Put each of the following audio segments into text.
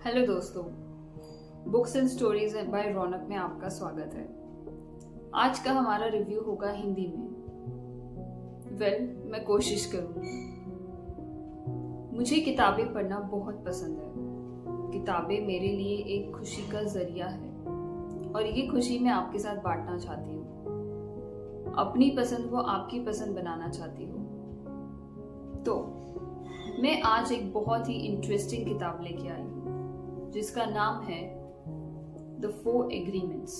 Hello दोस्तों, books and stories bye रौनक में आपका स्वागत है। आज का हमारा रिव्यू होगा हिंदी में। मैं कोशिश करूंगी। मुझे किताबें पढ़ना बहुत पसंद है। किताबें मेरे लिए एक खुशी का जरिया है और ये खुशी मैं आपके साथ बांटना चाहती हूँ। अपनी पसंद को आपकी पसंद बनाना चाहती हूँ। तो मैं आज एक बहुत ही इंटरेस्टिंग किताब लेके आई हूँ जिसका नाम है द 4 एग्रीमेंट्स।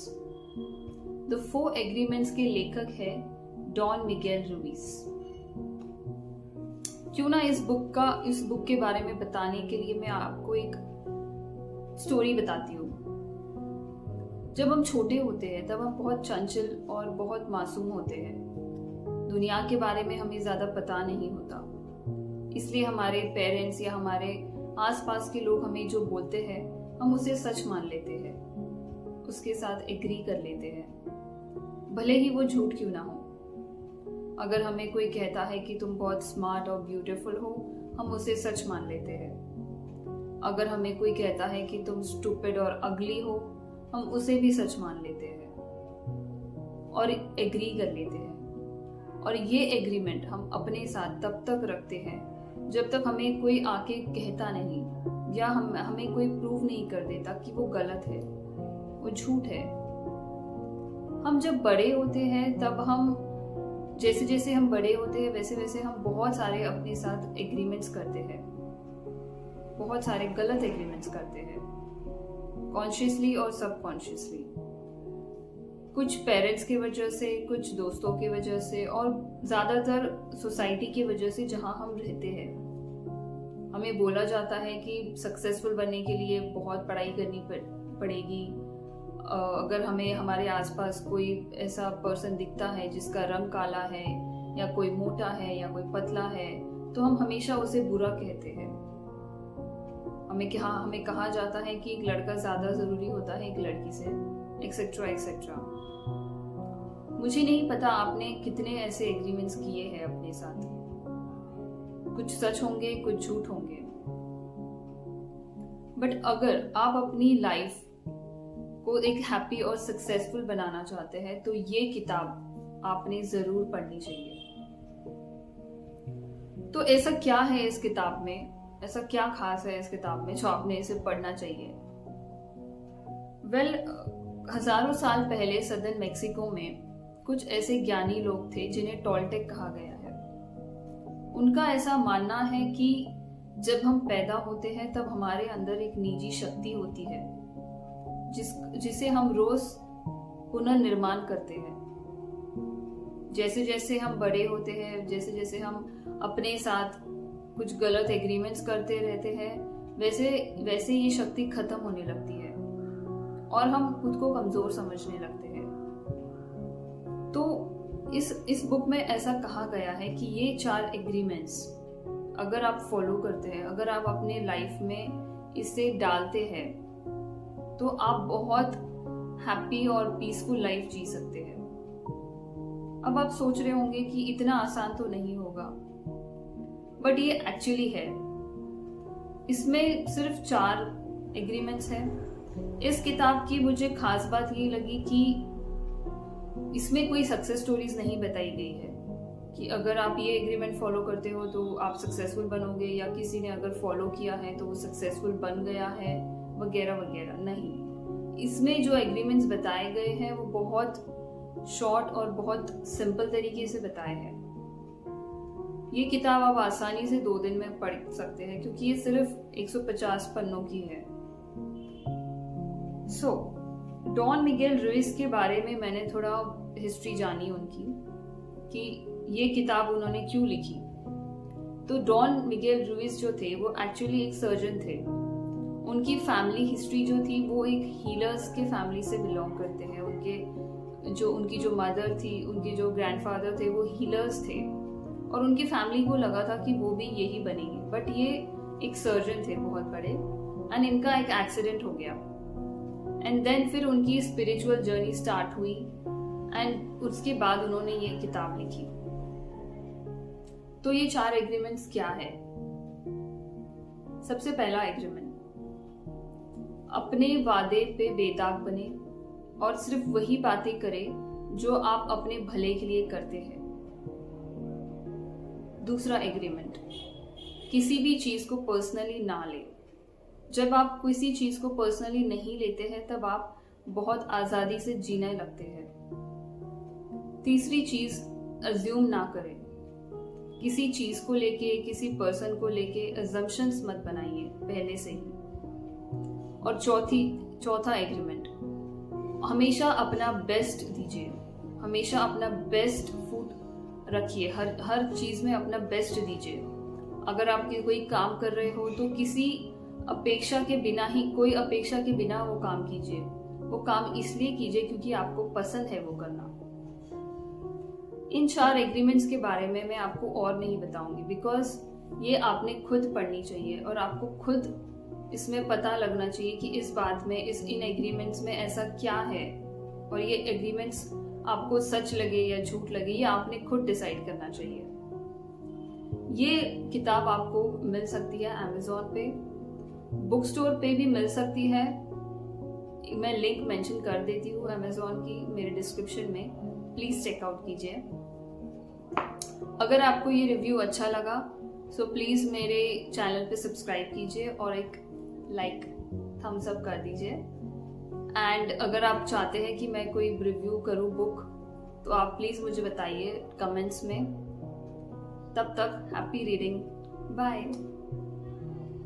द 4 एग्रीमेंट्स के लेखक है डॉन मिगेल रुइस। क्यों ना इस बुक के बारे में बताने के लिए मैं आपको एक स्टोरी बताती हूँ। जब हम छोटे होते हैं तब हम बहुत चंचल और बहुत मासूम होते हैं। दुनिया के बारे में हमें ज्यादा पता नहीं होता, इसलिए हमारे पेरेंट्स या हमारे आसपास के लोग हमें जो बोलते हैं हम उसे सच मान लेते हैं, उसके साथ एग्री कर लेते हैं, भले ही वो झूठ क्यों ना हो। अगर हमें कोई कहता है कि तुम बहुत स्मार्ट और ब्यूटीफुल हो, हम उसे सच मान लेते हैं। अगर हमें कोई कहता है कि तुम स्टूपिड और अगली हो, हम उसे भी सच मान लेते हैं और एग्री कर लेते हैं। और ये एग्रीमेंट हम अपने साथ तब तक रखते हैं जब तक हमें कोई आके कहता नहीं या हमें कोई प्रूव नहीं कर देता कि वो गलत है, वो झूठ है। हम जब बड़े होते हैं तब हम जैसे जैसे हम बड़े होते हैं वैसे वैसे हम बहुत सारे अपने साथ एग्रीमेंट्स करते हैं, बहुत सारे गलत एग्रीमेंट्स करते हैं, कॉन्शियसली और सबकॉन्शियसली। कुछ पेरेंट्स की वजह से, कुछ दोस्तों की वजह से और ज्यादातर सोसाइटी की वजह से जहां हम रहते हैं। हमें बोला जाता है कि सक्सेसफुल बनने के लिए बहुत पढ़ाई करनी पड़ेगी। अगर हमें हमारे आसपास कोई ऐसा पर्सन दिखता है जिसका रंग काला है या कोई मोटा है या कोई पतला है तो हम हमेशा उसे बुरा कहते हैं। हमें कहा जाता है कि एक लड़का ज्यादा जरूरी होता है एक लड़की से, एक्सेट्रा एक्सेट्रा। मुझे नहीं पता आपने कितने ऐसे एग्रीमेंट्स किए हैं अपने साथ। कुछ सच होंगे, कुछ झूठ होंगे। बट अगर आप अपनी लाइफ को एक हैप्पी और सक्सेसफुल बनाना चाहते हैं तो ये किताब आपने जरूर पढ़नी चाहिए। तो ऐसा क्या है इस किताब में, ऐसा क्या खास है इस किताब में जो आपने इसे पढ़ना चाहिए? हजारों साल पहले सदर्न मेक्सिको में कुछ ऐसे ज्ञानी लोग थे जिन्हें टोल्टेक कहा गया है। उनका ऐसा मानना है कि जब हम पैदा होते हैं तब हमारे अंदर एक निजी शक्ति होती है जिसे हम रोज पुनर्निर्माण करते हैं। जैसे जैसे हम बड़े होते हैं, जैसे जैसे हम अपने साथ कुछ गलत एग्रीमेंट्स करते रहते हैं, वैसे वैसे ये शक्ति खत्म होने लगती है और हम खुद को कमजोर समझने लगते हैं। तो इस बुक में ऐसा कहा गया है कि ये 4 एग्रीमेंट्स अगर आप फॉलो करते हैं, अगर आप अपने लाइफ में इसे डालते हैं तो आप बहुत हैप्पी और पीसफुल लाइफ जी सकते हैं। अब आप सोच रहे होंगे कि इतना आसान तो नहीं होगा, बट ये एक्चुअली है। इसमें सिर्फ 4 एग्रीमेंट्स हैं। इस किताब की मुझे खास बात ये लगी कि इसमें कोई सक्सेस स्टोरीज नहीं बताई गई है कि अगर आप ये एग्रीमेंट फॉलो करते हो तो आप सक्सेसफुल बनोगे, या किसी ने अगर फॉलो किया है तो वो सक्सेसफुल बन गया है, वगैरह वगैरह। नहीं, इसमें जो एग्रीमेंट्स बताए गए हैं वो बहुत शॉर्ट और बहुत सिंपल तरीके से बताए हैं। ये किताब आप आसानी से 2 दिन में पढ़ सकते हैं क्योंकि ये सिर्फ 150 पन्नों की है। डॉन मिगेल रुइस के बारे में मैंने थोड़ा हिस्ट्री जानी उनकी कि ये किताब उन्होंने क्यों लिखी। तो डॉन मिगेल रुइस जो थे वो एक्चुअली एक सर्जन थे। उनकी फैमिली हिस्ट्री जो थी वो एक हीलर्स के फैमिली से बिलोंग करते हैं। उनकी जो मदर थी, उनके जो ग्रैंडफादर थे वो हीलर्स थे और उनकी फैमिली को लगा था कि वो भी यही बनेंगे। बट ये एक सर्जन थे बहुत बड़े एंड इनका एक एक्सीडेंट हो गया एंड देन फिर उनकी स्पिरिचुअल जर्नी स्टार्ट हुई एंड उसके बाद उन्होंने ये किताब लिखी। तो ये 4 एग्रीमेंट्स क्या है? सबसे पहला एग्रीमेंट, अपने वादे पे बेदाग बने और सिर्फ वही बातें करें जो आप अपने भले के लिए करते हैं। दूसरा एग्रीमेंट, किसी भी चीज को पर्सनली ना ले। जब आप किसी चीज को पर्सनली नहीं लेते हैं तब आप बहुत आजादी से जीने लगते हैं। तीसरी चीज, अज्यूम ना करें। किसी चीज को लेके, किसी पर्सन को लेके अजम्पशंस मत बनाइए पहले से ही। और चौथा एग्रीमेंट, हमेशा अपना बेस्ट दीजिए, हमेशा अपना बेस्ट फुट रखिए, हर चीज में अपना बेस्ट दीजिए। अगर आप कोई काम कर रहे हो तो किसी अपेक्षा के बिना ही, कोई अपेक्षा के बिना वो काम कीजिए। वो काम इसलिए कीजिए क्योंकि आपको पसंद है वो करना। इन 4 एग्रीमेंट्स के बारे में मैं आपको और नहीं बताऊंगी, बिकॉज ये आपने खुद पढ़नी चाहिए और आपको खुद इसमें पता लगना चाहिए कि इस बात में, इन एग्रीमेंट्स में ऐसा क्या है, और ये एग्रीमेंट्स आपको सच लगे या झूठ लगे, ये आपने खुद डिसाइड करना चाहिए। ये किताब आपको मिल सकती है अमेज़न पे, बुक स्टोर पे भी मिल सकती है। मैं लिंक मेंशन कर देती हूँ अमेज़न की मेरे डिस्क्रिप्शन में, प्लीज चेकआउट कीजिए। अगर आपको ये रिव्यू अच्छा लगा सो प्लीज मेरे चैनल पे सब्सक्राइब कीजिए और एक लाइक, थम्स अप कर दीजिए। एंड अगर आप चाहते हैं कि मैं कोई रिव्यू करूँ बुक, तो आप प्लीज मुझे बताइए कमेंट्स में। तब तक हैप्पी रीडिंग, बाय।